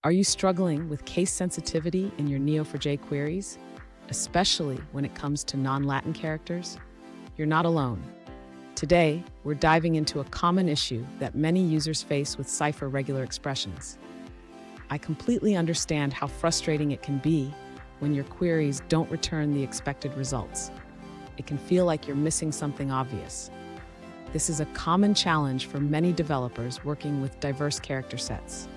Are you struggling with case sensitivity in your Neo4j queries, especially when it comes to non-Latin characters? You're not alone. Today, we're diving into a common issue that many users face with Cypher regular expressions. I completely understand how frustrating it can be when your queries don't return the expected results. It can feel like you're missing something obvious. This is a common challenge for many developers working with diverse character sets.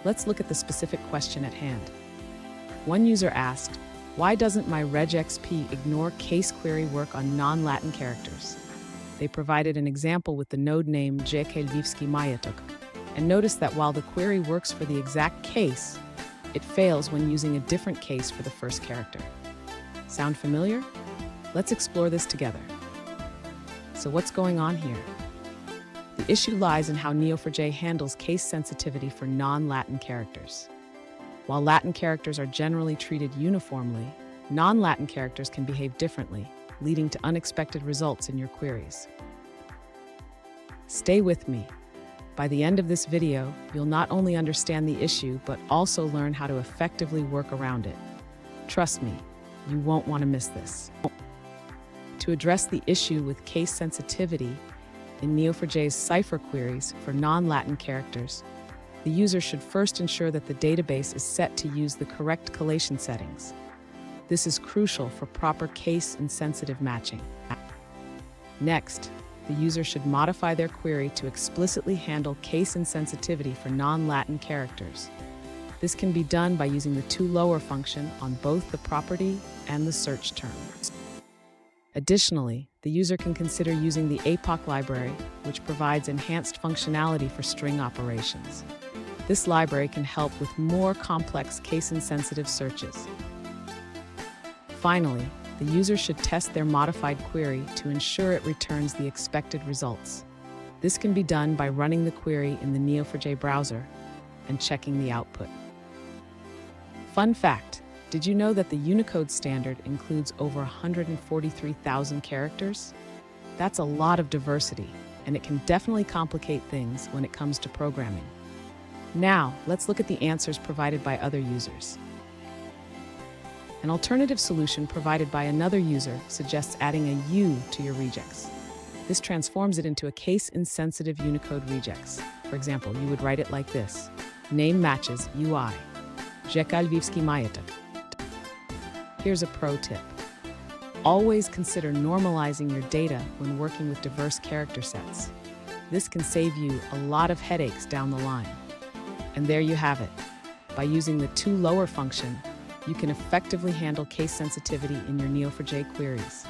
Let's look at the specific question at hand. One user asked, "Why doesn't my RegExp ignore case query work on non-Latin characters?" They provided an example with the node name globalization, and noticed that while the query works for the exact case, it fails when using a different case for the first character. Sound familiar? Let's explore this together. So what's going on here? The issue lies in how Neo4j handles case sensitivity for non-Latin characters. While Latin characters are generally treated uniformly, non-Latin characters can behave differently, leading to unexpected results in your queries. Stay with me. By the end of this video, you'll not only understand the issue, but also learn how to effectively work around it. Trust me, you won't want to miss this. To address the issue with case sensitivity in Neo4j's Cypher queries for non-Latin characters, the user should first ensure that the database is set to use the correct collation settings. This is crucial for proper case-insensitive matching. Next, the user should modify their query to explicitly handle case insensitivity for non-Latin characters. This can be done by using the toLower function on both the property and the search term. Additionally, the user can consider using the APOC library, which provides enhanced functionality for string operations. This library can help with more complex case-insensitive searches. Finally, the user should test their modified query to ensure it returns the expected results. This can be done by running the query in the Neo4j browser and checking the output. Fun fact: did you know that the Unicode standard includes over 143,000 characters? That's a lot of diversity, and it can definitely complicate things when it comes to programming. Now, let's look at the answers provided by other users. An alternative solution provided by another user suggests adding a U to your regex. This transforms it into a case-insensitive Unicode regex. For example, you would write it like this: name matches UI. Here's a pro tip. Always consider normalizing your data when working with diverse character sets. This can save you a lot of headaches down the line. And there you have it. By using the toLower function, you can effectively handle case sensitivity in your Neo4j queries.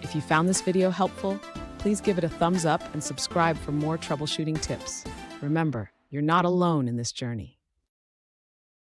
If you found this video helpful, please give it a thumbs up and subscribe for more troubleshooting tips. Remember, you're not alone in this journey.